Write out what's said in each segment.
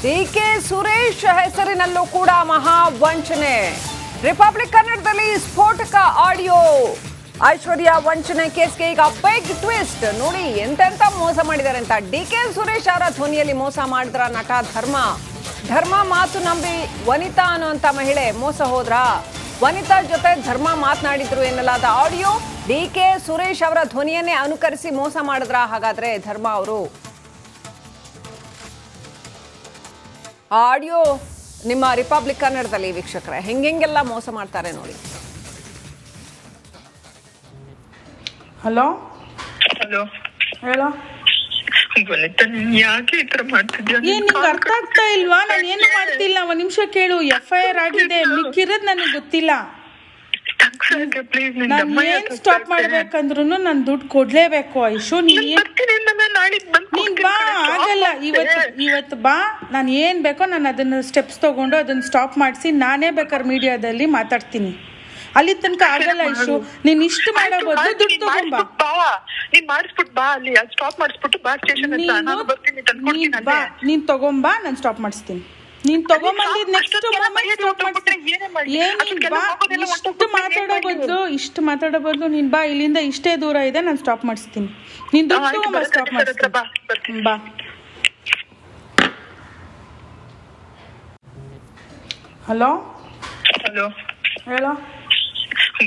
DK Suresh ಹೆಸರಿನಲ್ಲೂ ಕೂಡ ಮಹಾ ವಂಚನೆ. ರಿಪಬ್ಲಿಕ್ ಕನ್ನಡದಲ್ಲಿ ಸ್ಫೋಟಕ ಆಡಿಯೋ. ಐಶ್ವರ್ಯ ವಂಚನೆ ಕೇಸ್ಗೆ ಈಗ ಬಿಗ್ ಟ್ವಿಸ್ಟ್. ನೋಡಿ ಎಂತೆಂತ ಮೋಸ ಮಾಡಿದ್ದಾರೆ ಅಂತ. ಡಿಕೆ ಸುರೇಶ್ ಅವರ ಧ್ವನಿಯಲ್ಲಿ ಮೋಸ ಮಾಡಿದ್ರ ನಟ ಧರ್ಮ ಮಾತು ನಂಬಿ ವನಿತಾ ಅನ್ನುವಂತ ಮಹಿಳೆ ಮೋಸ ಹೋದ್ರ. ವನಿತಾ ಜೊತೆ ಧರ್ಮ ಮಾತನಾಡಿದ್ರು ಎನ್ನಲಾದ ಆಡಿಯೋ ಡಿಕೆ ಸುರೇಶ್ ಅವರ ಧ್ವನಿಯನ್ನೇ ಅನುಕರಿಸಿ ಮೋಸ ಮಾಡಿದ್ರ. ಹಾಗಾದ್ರೆ ಧರ್ಮ ಅವರು ಆಡಿಯೋ ನಿಮ್ಮ ರಿಪಬ್ಲಿಕ್ ಕನ್ನಡದಲ್ಲಿ ವೀಕ್ಷಕರೇ ಹೆಂಗೆಲ್ಲ ಮೋಸ ಮಾಡ್ತಾರೆ ನೋಡಿ. ಹಲೋ ಹಲೋ ಹೇಳೋ. ವನಿತಾ ನೀನ್ ಯಾಕೆ ಈ ತರ ಮಾಡ್ತಿದ್ಯಾ? ಏನ್ ನಿಂಗೆ ಅರ್ಥ ಆಗ್ತಾ ಇಲ್ವಾ? ನಾನು ಏನು ಮಾಡ್ತಿಲ್ಲ. ಒಂದ್ ನಿಮಿಷ ಕೇಳು. FIR ಆಗಿದೆ, ಮಿಕ್ಕಿರೋದ್ ನನಗೆ ಗೊತ್ತಿಲ್ಲ. ನಾನು ಏನ್ ಸ್ಟಾಪ್ ಮಾಡ್ಬೇಕಂದ್ರು ನಾನು ದುಡ್ಡು ಕೊಡ್ಲೇಬೇಕು. ಐಶು ನೀನ್ ಬಾ, ಆಗಲ್ಲ. ಇವತ್ತು ಬಾ, ನಾನು ಏನ್ ಬೇಕೋ ನಾನು ಅದನ್ನ ಸ್ಟೆಪ್ಸ್ ತಗೊಂಡು ಅದನ್ನ ಸ್ಟಾಪ್ ಮಾಡಿಸಿ ನಾನೇ ಬೇಕಾದ್ರೆ ಮೀಡಿಯಾದಲ್ಲಿ ಮಾತಾಡ್ತೀನಿ. ಅಲ್ಲಿ ತನಕ ಆಗಲ್ಲ ಐಶು. ನೀನ್ ಇಷ್ಟು ಮಾಡೋ ಬದಲು ದುಡ್ಡು ತಗೊಂಬಾ. ನೀನ್ ತಗೊಂಬಾ, ನಾನು ಸ್ಟಾಪ್ ಮಾಡಿಸ್ತೀನಿ. ನೀನ್ ತಗೊಂಬಂದಿದ್ ನೆಕ್ಸ್ಟ್ ಮೂಮೆಂಟ್ ಸ್ಟಾಪ್ ಮಾಡಿಸ್ತೀನಿ. ಇಷ್ಟು ಮಾತಾಡೋ ಬದಲು ನೀನ್ ಬಾ, ಇಲ್ಲಿಂದ ಇಷ್ಟೇ ದೂರ ಇದೆ, ನಾನು ಸ್ಟಾಪ್ ಮಾಡಿಸ್ತೀನಿ. ನೀನ್ ದುಡ್ಡು ತಗೊಂಬ, ಸ್ಟಾಪ್ ಮಾಡಿಸ್ತೀನಿ. ಬಾ. ಹಲೋ ಹಲೋ ಹೇಳೋ.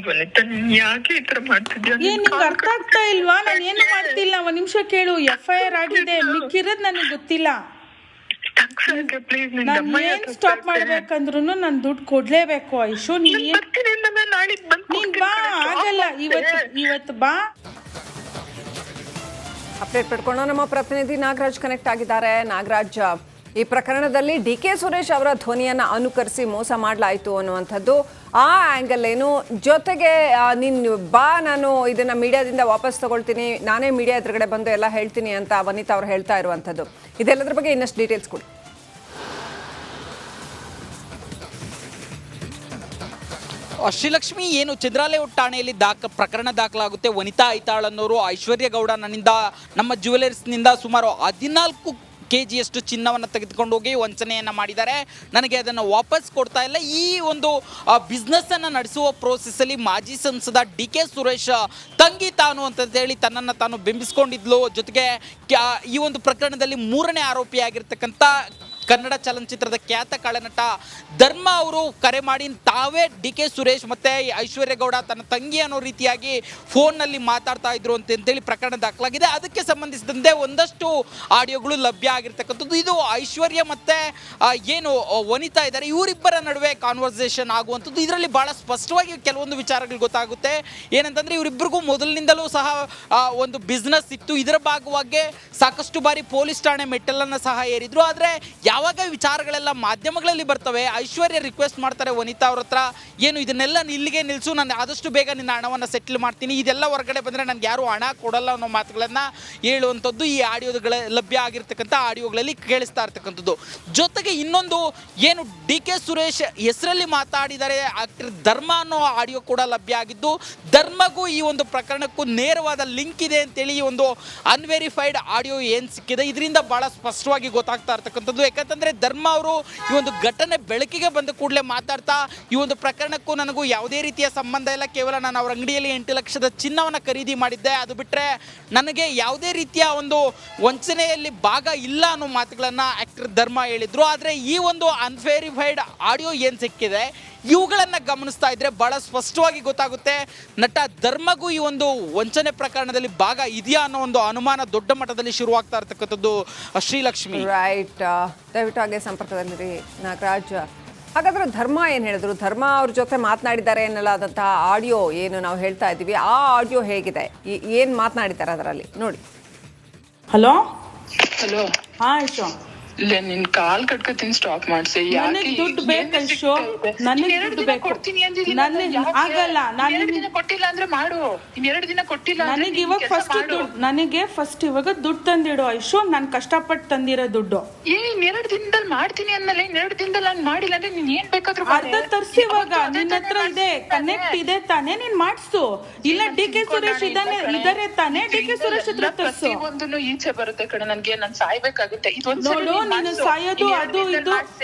ವನಿತಾ ನೀನ್ ಯಾಕೆ ಈ ತರ ಮಾಡ್ತಿದ್ಯಾ? ಏನ್ ನಿಂಗೆ ಅರ್ಥ ಆಗ್ತಾ ಇಲ್ವಾ? ನಾನು ಏನು ಮಾಡ್ತಿಲ್ಲ. ಒಂದ್ ನಿಮಿಷ ಕೇಳು. FIR ಆಗಿದೆ, ಮಿಕ್ಕಿರೋದ್ ನನಗೆ ಗೊತ್ತಿಲ್ಲ. ನಾನು ಏನ್ ಸ್ಟಾಪ್ ಮಾಡ್ಬೇಕಂದ್ರು ನಾನು ದುಡ್ಡು ಕೊಡ್ಲೇಬೇಕು. ಐಶು ನೀನ್ ಬಾ, ಆಗಲ್ಲ. ಇವತ್ತು ಬಾ. ಅಪ್ಡೇಟ್ ಪಡ್ಕೊಂಡು ನಮ್ಮ ಪ್ರತಿನಿಧಿ ನಾಗರಾಜ್ ಕನೆಕ್ಟ್ ಆಗಿದ್ದಾರೆ. ನಾಗರಾಜ್, ಈ ಪ್ರಕರಣದಲ್ಲಿ ಡಿಕೆ ಸುರೇಶ್ ಅವರ ಧ್ವನಿಯನ್ನ ಅನುಕರಿಸಿ ಮೋಸ ಮಾಡಲಾಯಿತು ಅನ್ನುವಂಥದ್ದು ಆ ಆ್ಯಂಗಲ್ ಏನು, ಜೊತೆಗೆ ನೀನು ಬಾ, ನಾನು ಇದನ್ನ ಮೀಡಿಯಾದಿಂದ ವಾಪಸ್ ತಗೊಳ್ತೀನಿ, ನಾನೇ ಮೀಡಿಯಾ ಎದುರುಗಡೆ ಬಂದು ಎಲ್ಲ ಹೇಳ್ತೀನಿ ಅಂತ ವನಿತಾ ಅವ್ರು ಹೇಳ್ತಾ ಇರುವಂಥದ್ದು, ಇದೆಲ್ಲದ್ರ ಬಗ್ಗೆ ಇನ್ನಷ್ಟು ಡೀಟೇಲ್ಸ್ ಕೊಡಿ. ಶ್ರೀಲಕ್ಷ್ಮಿ, ಏನು ಚಂದ್ರಾಲೇಔಟ್ ಠಾಣೆಯಲ್ಲಿ ಪ್ರಕರಣ ದಾಖಲಾಗುತ್ತೆ. ವನಿತಾ ಐತಾಳ್ ಅನ್ನೋರು ಐಶ್ವರ್ಯ ಗೌಡ ನನ್ನಿಂದ ನಮ್ಮ ಜ್ಯುವೆಲರ್ಸ್ನಿಂದ ಸುಮಾರು 14 kg ಚಿನ್ನವನ್ನು ತೆಗೆದುಕೊಂಡು ಹೋಗಿ ವಂಚನೆಯನ್ನು ಮಾಡಿದ್ದಾರೆ, ನನಗೆ ಅದನ್ನು ವಾಪಸ್ ಕೊಡ್ತಾ ಇಲ್ಲ. ಈ ಒಂದು ಬಿಸ್ನೆಸ್ಸನ್ನು ನಡೆಸುವ ಪ್ರೋಸೆಸ್ಸಲ್ಲಿ ಮಾಜಿ ಸಂಸದ ಡಿಕೆ ಸುರೇಶ್ ತಂಗಿ ತಾನು ಅಂತೇಳಿ ತನ್ನನ್ನು ತಾನು ಬಿಂಬಿಸ್ಕೊಂಡಿದ್ಲು. ಜೊತೆಗೆ ಈ ಒಂದು ಪ್ರಕರಣದಲ್ಲಿ 3ನೇ ಆರೋಪಿಯಾಗಿರ್ತಕ್ಕಂಥ ಕನ್ನಡ ಚಲನಚಿತ್ರದ ಖ್ಯಾತ ಕಳನಟ ಧರ್ಮ ಅವರು ಕರೆ ಮಾಡಿ ತಾವೇ ಡಿಕೆ ಸುರೇಶ್ ಮತ್ತು ಐಶ್ವರ್ಯ ಗೌಡ ತನ್ನ ತಂಗಿ ಅನ್ನೋ ರೀತಿಯಾಗಿ ಫೋನ್ನಲ್ಲಿ ಮಾತಾಡ್ತಾ ಇದ್ರು ಅಂತೇಳಿ ಪ್ರಕರಣ ದಾಖಲಾಗಿದೆ. ಅದಕ್ಕೆ ಸಂಬಂಧಿಸಿದಂತೆ ಒಂದಷ್ಟು ಆಡಿಯೋಗಳು ಲಭ್ಯ ಆಗಿರ್ತಕ್ಕಂಥದ್ದು. ಇದು ಐಶ್ವರ್ಯ ಮತ್ತು ಏನು ವನಿತಾ ಇದ್ದಾರೆ, ಇವರಿಬ್ಬರ ನಡುವೆ ಕಾನ್ವರ್ಸೇಷನ್ ಆಗುವಂಥದ್ದು. ಇದರಲ್ಲಿ ಭಾಳ ಸ್ಪಷ್ಟವಾಗಿ ಕೆಲವೊಂದು ವಿಚಾರಗಳು ಗೊತ್ತಾಗುತ್ತೆ. ಏನಂತಂದರೆ ಇವರಿಬ್ಬರಿಗೂ ಮೊದಲಿನಿಂದಲೂ ಸಹ ಒಂದು ಬಿಸ್ನೆಸ್ ಇತ್ತು. ಇದರ ಭಾಗವಾಗಿ ಸಾಕಷ್ಟು ಬಾರಿ ಪೊಲೀಸ್ ಠಾಣೆ ಮೆಟ್ಟಲನ್ನು ಸಹ ಏರಿದ್ರು. ಆದರೆ ಯಾವಾಗ ವಿಚಾರಗಳೆಲ್ಲ ಮಾಧ್ಯಮಗಳಲ್ಲಿ ಬರ್ತವೆ, ಐಶ್ವರ್ಯ ರಿಕ್ವೆಸ್ಟ್ ಮಾಡ್ತಾರೆ ವನಿತಾ ಅವ್ರ ಹತ್ರ, ಏನು ಇದನ್ನೆಲ್ಲ ಇಲ್ಲಿಗೆ ನಿಲ್ಲಿಸು, ನಾನು ಆದಷ್ಟು ಬೇಗ ನಿನ್ನ ಹಣವನ್ನು ಸೆಟ್ಲ್ ಮಾಡ್ತೀನಿ, ಇದೆಲ್ಲ ಹೊರಗಡೆ ಬಂದರೆ ನನಗೆ ಯಾರು ಹಣ ಕೊಡಲ್ಲ ಅನ್ನೋ ಮಾತುಗಳನ್ನು ಹೇಳುವಂಥದ್ದು ಈ ಆಡಿಯೋಗಳ ಲಭ್ಯ ಆಗಿರ್ತಕ್ಕಂಥ ಆಡಿಯೋಗಳಲ್ಲಿ ಕೇಳಿಸ್ತಾ ಇರ್ತಕ್ಕಂಥದ್ದು. ಜೊತೆಗೆ ಇನ್ನೊಂದು ಏನು ಡಿಕೆ ಸುರೇಶ್ ಹೆಸರಲ್ಲಿ ಮಾತಾಡಿದ್ದಾರೆ ಆಕ್ಟರ್ ಧರ್ಮ ಅನ್ನೋ ಆಡಿಯೋ ಕೂಡ ಲಭ್ಯ ಆಗಿದ್ದು, ಧರ್ಮಗೂ ಈ ಒಂದು ಪ್ರಕರಣಕ್ಕೂ ನೇರವಾದ ಲಿಂಕ್ ಇದೆ ಅಂತೇಳಿ ಈ ಒಂದು ಅನ್ವೆರಿಫೈಡ್ ಆಡಿಯೋ ಏನು ಸಿಕ್ಕಿದೆ ಇದರಿಂದ ಭಾಳ ಸ್ಪಷ್ಟವಾಗಿ ಗೊತ್ತಾಗ್ತಾ ಇರ್ತಕ್ಕಂಥದ್ದು. ಯಾಕಂತಂದರೆ ಧರ್ಮ ಅವರು ಈ ಒಂದು ಘಟನೆ ಬೆಳಕಿಗೆ ಬಂದ ಕೂಡಲೇ ಮಾತಾಡ್ತಾ, ಈ ಒಂದು ಪ್ರಕರಣಕ್ಕೂ ನನಗೂ ಯಾವುದೇ ರೀತಿಯ ಸಂಬಂಧ ಇಲ್ಲ, ಕೇವಲ ನಾನು ಅವ್ರ ಅಂಗಡಿಯಲ್ಲಿ 8 ಲಕ್ಷದ ಚಿನ್ನವನ್ನು ಖರೀದಿ ಮಾಡಿದ್ದೆ, ಅದು ಬಿಟ್ಟರೆ ನನಗೆ ಯಾವುದೇ ರೀತಿಯ ಒಂದು ವಂಚನೆಯಲ್ಲಿ ಭಾಗ ಇಲ್ಲ ಅನ್ನೋ ಮಾತುಗಳನ್ನು ಆಕ್ಟರ್ ಧರ್ಮ ಹೇಳಿದ್ರು. ಆದರೆ ಈ ಒಂದು ಅನ್ವೆರಿಫೈಡ್ ಆಡಿಯೋ ಏನು ಸಿಕ್ಕಿದೆ ಇವುಗಳನ್ನು ಗಮನಿಸ್ತಾ ಇದ್ರೆ ಬಹಳ ಸ್ಪಷ್ಟವಾಗಿ ಗೊತ್ತಾಗುತ್ತೆ ನಟ ಧರ್ಮಗೂ ಈ ಒಂದು ವಂಚನೆ ಪ್ರಕರಣದಲ್ಲಿ ಭಾಗ ಇದೆಯಾ ಅನ್ನೋ ಒಂದು ಅನುಮಾನ ದೊಡ್ಡ ಮಟ್ಟದಲ್ಲಿ ಶುರುವಾಗ್ತಾ ಇರ್ತಕ್ಕಂಥದ್ದು. ಶ್ರೀಲಕ್ಷ್ಮಿ, ರೈಟ್, ದಯವಿಟ್ಟು ಹಾಗೆ ಸಂಪರ್ಕದಲ್ಲಿರಿ ನಾಗರಾಜ್. ಹಾಗಾದ್ರೆ ಧರ್ಮ ಏನು ಹೇಳಿದ್ರು, ಧರ್ಮ ಅವ್ರ ಜೊತೆ ಮಾತನಾಡಿದ್ದಾರೆ ಎನ್ನಲಾದಂತಹ ಆಡಿಯೋ ಏನು ನಾವು ಹೇಳ್ತಾ ಇದ್ದೀವಿ, ಆ ಆಡಿಯೋ ಹೇಗಿದೆ, ಏನು ಮಾತನಾಡಿದ್ದಾರೆ ಅದರಲ್ಲಿ ನೋಡಿ. Hello hello. ಹಾ ಐಶು, ಇಲ್ಲ ನಿನ್ ಕಾಲ್ ಕಟ್ಕೊತೀನಿ, ಸ್ಟಾಪ್ ಮಾಡ್ಸಿ. ನನಗೆ ದುಡ್ಡು ಬೇಕು ಐಶು, ನನಗೆ ದುಡ್ಡು ಬೇಕು. ಆಗಲ್ಲ, ನಾನು ಕೊಟ್ಟಿಲ್ಲ ಅಂದ್ರೆ ಮಾಡು. 2 ದಿನ ಕೊಟ್ಟಿಲ್ಲ ನನಗೆ ಇವಾಗ ಫಸ್ಟ್ ಇವಾಗ ದುಡ್ಡು ತಂದಿಡು ಐಶು. ನಾನು ಕಷ್ಟಪಟ್ಟು ತಂದಿರೋ ದುಡ್ಡು 2 ದಿನದಲ್ಲಿ ಮಾಡ್ತೀನಿ ಅಂದಲ್ಲ. 2 ದಿನದಲ್ಲಿ ನಾನು ಮಾಡಿಲ್ಲ ಅಂದ್ರೆ ನೀನ್ ಏನ್ ಬೇಕಾದ್ರೂ ಅರ್ಧ ತರ್ಸಿ. ಇವಾಗ ನಿನ್ನ ಹತ್ರ ಇದೆ, ಕನೆಕ್ಟ್ ಇದೆ ತಾನೇ, ನೀನ್ ಮಾಡ್ಸು. ಇಲ್ಲ ಡಿಕೆ ಸುರೇಶ್ ಇದಾರೆ ತಾನೇ, ಡಿಕೆ ಸುರೇಶ್ ಹತ್ರ ತರ್ಸು. ಒಂದನ್ನು ಈಚೆ ಬರುತ್ತೆ ಕಡೆ, ನನ್ಗೆ ನಾನ್ ಸಾಯ್ಬೇಕಾಗುತ್ತೆ. ನೋಡು, ನೀನು ಸಾಯೋದು ಅದು ಇದು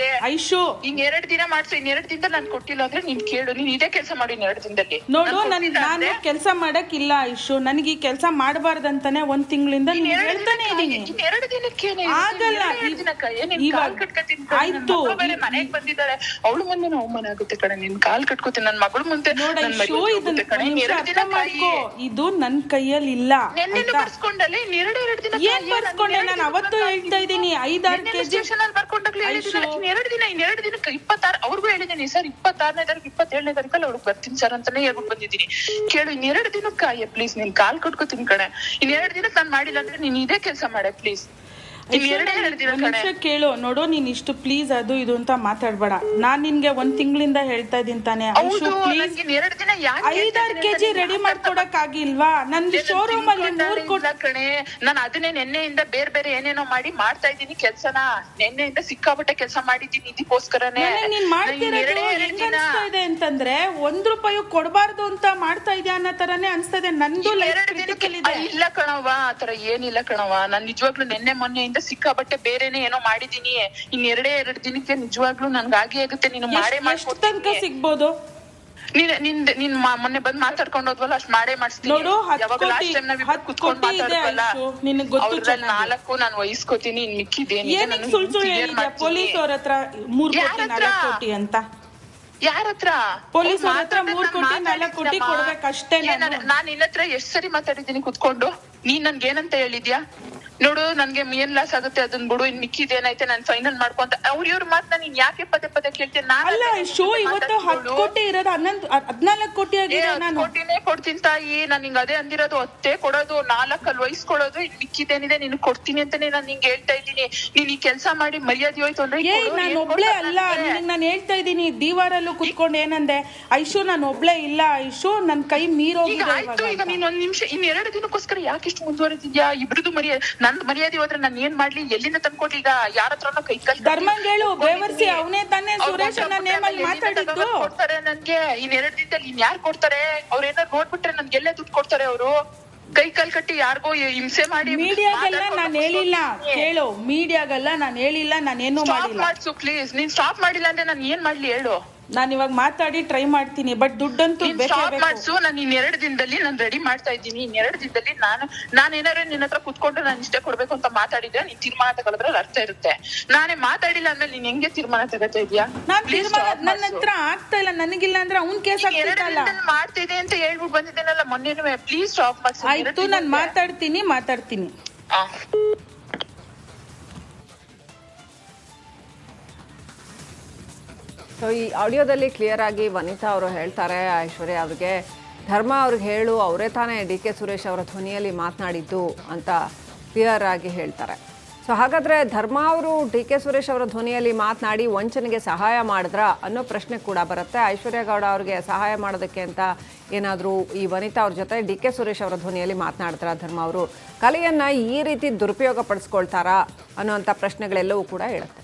ಐಶು ಇನ್ 2 ದಿನ ಮಾಡ್ಸು. ಇನ್ 2 ದಿನದಲ್ಲಿ ನಾನು ಕೊಟ್ಟಿಲ್ಲ ಅಂದ್ರೆ ನೀನ್ ಕೇಳು. ನೀನ್ ಇದೇ ಕೆಲಸ ಮಾಡಿ ಇನ್ 2 ದಿನದಲ್ಲಿ. ನೋಡು ನಾನು ಕೆಲಸ ಮಾಡಕ್ಕಿಲ್ಲ ಐಶು. ನನಗೆ ಈ ಕೆಲಸ ಮಾಡಬಾರ್ದಂತಾನೆ 1 ತಿಂಗಳಿಂದ ಹೇಳ್ತಾನೆ ಇದೀನಿ. 2 ದಿನಕ್ಕೆ ಆಗಲ್ಲ ಇವಾಗ ಆಯ್ತು. ಮನೆಗ್ ಬಂದಿದ್ದಾಳೆ, ಅವಳು ಮುಂದೆ ಅವಮಾನ ಆಗುತ್ತೆ ಕಡೆ. ನಿನ್ ಕಾಲ್ ಕಟ್ಕೋತೀನಿ ನನ್ನ ಮಗಳು ಮುಂದೆ. ನೋಡ ಐಶು, ಇದು ನನ್ ಕೈಯಲ್ಲಿ ಇಲ್ಲ. ಬರ್ಸ್ಕೊಂಡಲ್ಲಿ ಏನ್ ಬರ್ಸ್ಕೊಂಡೆ? ನಾನು ಅವತ್ತು ಹೇಳ್ತಾ ಇದ್ದೀನಿ 5-6 ಕೆಜಿ ಬರ್ಕೊಂಡಾಗ್ಲೇ ಹೇಳಿದ್ದೀನಿ. 2 ದಿನ 2 ದಿನಕ್ಕೆ 26 ಅವ್ರಿಗೂ ಹೇಳಿದ್ದೀನಿ ಸರ್. 26ನೇ ತಾರೀಕು 27ನೇ ತಾರೀಕಲ್ಲಿ ಅವ್ರಿಗೆ ಬರ್ತೀನಿ ಸರ್ ಅಂತಾನೆ ಹೇಳ್ಬಿಟ್ಟು ಬಂದಿದ್ದೀನಿ. ಕೇಳು, ಇನ್ 2 ದಿನಕ್ಕೆ ಪ್ಲೀಸ್ ನಿನ್ ಕಾಲ್ ಕಟ್ಕೋತೀನಿ ಕಣೆ. ಇನ್ 2 ದಿನಕ್ಕೆ ನಾನು ಮಾಡಿಲ್ಲ ಅಂದ್ರೆ ನೀನ್ ಇದೇ ಕೆಲಸ ಮಾಡೆ ಪ್ಲೀಸ್. ನಿಮಿಷ ಕೇಳು. ನೋಡು, ನೀನ್ ಇಷ್ಟು ಪ್ಲೀಸ್ ಅದು ಇದು ಅಂತ ಮಾತಾಡ್ಬೇಡ. ನಾನ್ ನಿನ್ಗೆ 1 ತಿಂಗಳಿಂದ ಹೇಳ್ತಾ ಇದೀನಿ ತಾನೆ ಐಶು, ಪ್ಲೀಸ್ 5-6 ಕೆಜಿ ರೆಡಿ ಮಾಡ್ಕೊಡಕ್ ಆಗಿಲ್ವಾ? ನಂದು ಶೋರೂಮ್ ಅಲ್ಲಿ 3 ಕೊಟ್ಟ ಕಣೆ. ನಾನು ಅದನ್ನೇ ನೆನ್ನೆಯಿಂದ ಬೇರೆ ಏನೇನೋ ಮಾಡ್ತಾ ಇದ್ದೀನಿ ಕೆಲ್ಸನ. ನೆನ್ನೆಯಿಂದ ಸಿಕ್ಕಾಪಟ್ಟೆ ಕೆಲಸ ಮಾಡಿದ್ದೀನಿ ಇದಕ್ಕೋಸ್ಕರನೇ. ನೀನ್ ಮಾಡ್ತಿರೋದು ಹೆಂಗ್ ಅನ್ಸ್ತಾ ಇದೆ ಅಂತಂದ್ರೆ 1 ರೂಪಾಯಿ ಕೊಡ್ಬಾರ್ದು ಅಂತ ಮಾಡ್ತಾ ಇದೆಯಾ ಅನ್ನೋ ತರಾನೇ ಅನ್ಸ್ತಾ ಇದೆ. ನಂದು ಇಲ್ಲ ಕಣವ್ವ, ಆತರ ಏನಿಲ್ಲ ಕಣವ್ವ. ನಾನ್ ನಿಜವಾಗ್ಲೂ ಮೊನ್ನೆಯಿಂದ ಸಿಕ್ಕಾಬಟ್ಟೆ ಬೇರೆನೆ ಏನೋ ಮಾಡಿದೀನಿ. ಇನ್ 2 ದಿನಕ್ಕೆ ನಿಜವಾಗ್ಲೂ ನನ್ಗೆ ಆಗುತ್ತೆ. ನೀನು ಮಾಡೇ ಮಾಡ್ಕೊಡ್ತೀನಿ. ಸಿಗ್ಬೋದು ನೀನ್ ಮೊನ್ನೆ ಬಂದ್ ಮಾತಾಡ್ಕೊಂಡು ಹೋದ್ವಲ್ಲ, ಅಷ್ಟ್ ಮಾಡೇ ಮಾಡಿಸ್ತೀನಿ. ನೋಡು, 10 ಕೋಟಿ ಇದೆ ಐಶು, ನಿನಗೆ ಗೊತ್ತು ಚೆನ್ನಾಗಿ. 4 ನಾನು ವಹಿಸ್ಕೋತೀನಿ. ಇನ್ ಮಿಕ್ಕಿದೇನಿದೆ ಏನಕ್ಕೆ ಸುಳ್ಳು ಹೇಳಿದ್ಯಾ ಪೊಲೀಸ್ ಅವ್ರ ಹತ್ರ 3 ಕೋಟಿ 4 ಕೋಟಿ ಅಂತ? ಯಾರ ಹತ್ರ? ಪೊಲೀಸ್ ಅವ್ರ ಹತ್ರ 3 ಕೋಟಿ 4 ಕೋಟಿ ಕೊಡ್ಬೇಕಷ್ಟೇ. ನಾನ್ ನಿನ್ನ ಹತ್ರ ಎಷ್ಟ್ ಸರಿ ಮಾತಾಡಿದ್ದೀನಿ ಕುತ್ಕೊಂಡು. ನೀನ್ ನನ್ಗೆ ಏನಂತ ಹೇಳಿದ್ಯಾ? ನೋಡು, ನನ್ಗೆ ಏನ್ ಲಾಸ್ ಆಗುತ್ತೆ ಅದನ್ನ ಬಿಡು, ಇನ್ ಮಿಕ್ಕಿದೇನೈತೆ ನಾನು ಫೈನಲ್ ಮಾಡ್ಕೊಂತ ಇವ್ರ ಮಾತನ್ನ ನೀನ್ ಯಾಕೆ ಪದೇ ಕೇಳ್ತೀನಿ? ಅಲ್ಲ ಶೋ, ಇವತ್ತು 10 ಕೋಟಿ ಇರೋದು 14 ಕೋಟಿ ಆಗಿದೆ. ನಾನು ಕೋಟಿನೇ ಕೊಡ್ತೀನಿ ತಾಯಿ. ನಾನ್ ನಿಂಗೆ ಅದೇ ಅಂದಿರೋದು. 10 ಕೊಡೋದು, 4 ಅಲ್ಲಿ ವಹಿಸ್ಕೊಡೋದು, ಇನ್ ಮಿಕ್ಕಿದೇನಿದೆ ನೀನ್ ಕೊಡ್ತೀನಿ ಅಂತಾನೆ ನಾನು ನಿಂಗೆ ಹೇಳ್ತಾ ಇದ್ದೀನಿ. ನೀನ್ ಈ ಕೆಲಸ ಮಾಡಿ ಮರ್ಯಾದೆ ಹೋಯ್ತು ಅಂದ್ರೆ ನಾನು ಒಬ್ಳೆ ಅಲ್ಲ. ನಾನು ಹೇಳ್ತಾ ಇದ್ದೀನಿ, ದೀವಾರಲ್ಲೂ ಕುತ್ಕೊಂಡು ಏನಂದೆ ಐಶು, ನಾನು ಒಬ್ಳೆ ಇಲ್ಲ ಐಶು, ನನ್ ಕೈ ಮೀರೋಗಿದೆ. ಆಯ್ತು, ಈಗ ನೀನ್ 1 ನಿಮಿಷ ಇನ್ 2 ದಿನಕ್ಕೋಸ್ಕರ ಯಾಕೆ ಇಷ್ಟು ಮುಂದುವರೆದಿದ್ಯಾ? ಇಬ್ರದು ನಂದ್ ಮರ್ಯಾದೆ ಹೋದ್ರೆ ನಾನು ಏನ್ ಮಾಡ್ಲಿ? ಎಲ್ಲಿಂದ ತಂದ್ಕೊಟ್ಟಿ? ಈಗ ಯಾರ ಹತ್ರನೋ ಕೈ ಕಲ್ ಧರ್ಮಂಗ್ ಹೇಳು, ಬೇವರ್ಸಿ ಅವನೇ ತಾನೇ ಸುರೇಶ್ ನೇಮಲ್ಲಿ ಮಾತಾಡಿದ್ದು. ಕೊಡ್ತಾರೆ ನನ್ಗೆ ಇನ್ 2 ದಿನದಲ್ಲಿ. ಇನ್ ಯಾರು ಕೊಡ್ತಾರೆ? ಅವ್ರ ಏನಾರು ನೋಡ್ಬಿಟ್ರೆ ನನ್ಗೆ ಎಲ್ಲೇ ದುಡ್ಡು ಕೊಡ್ತಾರೆ ಅವರು? ಕೈ ಕಾಲ್ ಕಟ್ಟಿ ಯಾರಿಗೋ ಹಿಂಸೆ ಮಾಡಿ. ಮೀಡಿಯಾಗೆಲ್ಲ ನಾನು ಹೇಳಿಲ್ಲ ಕೇಳು, ಮೀಡಿಯಾಗೆಲ್ಲ ನಾನು ಹೇಳಿಲ್ಲ, ನಾನೇನು ಮಾಡಿಲ್ಲ. ಮಾಡ್ಸು ಪ್ಲೀಸ್. ನೀನ್ ಸ್ಟಾಪ್ ಮಾಡಿಲ್ಲ ಅಂದ್ರೆ ನಾನು ಏನ್ ಮಾಡ್ಲಿ ಹೇಳು? ನಾನು ಇವಾಗ ಮಾತಾಡಿ ಟ್ರೈ ಮಾಡ್ತೀನಿ, ಬಟ್ ದುಡ್ಡಂತೂ ಮಾಡ್ಸು. ನಾನು ಇನ್ 2 ದಿನದಲ್ಲಿ ನಾನು ರೆಡಿ ಮಾಡ್ತಾ ಇದ್ದೀನಿ. ಇನ್ 2 ದಿನದಲ್ಲಿ ನಾನು ಏನಾರು ನಿನ್ನ ಹತ್ರ ಕುತ್ಕೊಂಡು ನಾನು ಇಷ್ಟೇ ಕೊಡ್ಬೇಕು ಅಂತ ಮಾತಾಡಿದ್ರೆ ನೀನ್ ತೀರ್ಮಾನ ತಗೊಳ್ಳೋದ್ರಲ್ಲಿ ಅರ್ಥ ಇರುತ್ತೆ. ನಾನೇ ಮಾತಾಡಿಲ್ಲ ಅಂದ್ಮೇಲೆ ನೀನ್ ಹೆಂಗೆ ತೀರ್ಮಾನ ತಗೋತಾ ಇದೀಯಾ? ನಾನ್ ತೀರ್ಮಾನ ನನ್ನ ಹತ್ರ ಆಗ್ತಾ ಇಲ್ಲ. ನನಗಿಲ್ಲ ಅಂದ್ರೆ ಅವ್ನ್ ಕೇಸ್ ಆಗ್ತಿಲ್ಲ. ಮಾಡ್ತಿದೆ ಅಂತ ಹೇಳ್ಬಿಟ್ಟು ಬಂದಿದ್ದೇನಲ್ಲ ಮೊನ್ನೆನೂ. ಪ್ಲೀಸ್ ಸ್ಟಾಪ್ ಮಾಡ್ಸಿ. ಆಯ್ತು, ನಾನು ಮಾತಾಡ್ತೀನಿ. ಸೊ ಈ ಆಡಿಯೋದಲ್ಲಿ ಕ್ಲಿಯರ್ ಆಗಿ ವನಿತಾ ಅವರು ಹೇಳ್ತಾರೆ, ಐಶ್ವರ್ಯ ಅವ್ರಿಗೆ ಧರ್ಮ ಅವ್ರಿಗೆ ಹೇಳು, ಅವರೇ ತಾನೇ DK ಸುರೇಶ್ ಅವರ ಧ್ವನಿಯಲ್ಲಿ ಮಾತನಾಡಿದ್ದು ಅಂತ ಕ್ಲಿಯರ್ ಆಗಿ ಹೇಳ್ತಾರೆ. ಸೊ ಹಾಗಾದರೆ ಧರ್ಮ ಅವರು DK ಸುರೇಶ್ ಅವರ ಧ್ವನಿಯಲ್ಲಿ ಮಾತನಾಡಿ ವಂಚನೆಗೆ ಸಹಾಯ ಮಾಡಿದ್ರಾ ಅನ್ನೋ ಪ್ರಶ್ನೆ ಕೂಡ ಬರುತ್ತೆ. ಐಶ್ವರ್ಯ ಗೌಡ ಅವ್ರಿಗೆ ಸಹಾಯ ಮಾಡೋದಕ್ಕೆ ಅಂತ ಏನಾದರೂ ಈ ವನಿತಾ ಅವ್ರ ಜೊತೆ DK ಸುರೇಶ್ ಅವರ ಧ್ವನಿಯಲ್ಲಿ ಮಾತನಾಡಿದ್ರಾ ಧರ್ಮ ಅವರು? ಕಲೆಯನ್ನು ಈ ರೀತಿ ದುರುಪಯೋಗ ಪಡಿಸ್ಕೊಳ್ತಾರಾ ಅನ್ನೋಂಥ ಪ್ರಶ್ನೆಗಳೆಲ್ಲವೂ ಕೂಡ ಹೇಳುತ್ತೆ.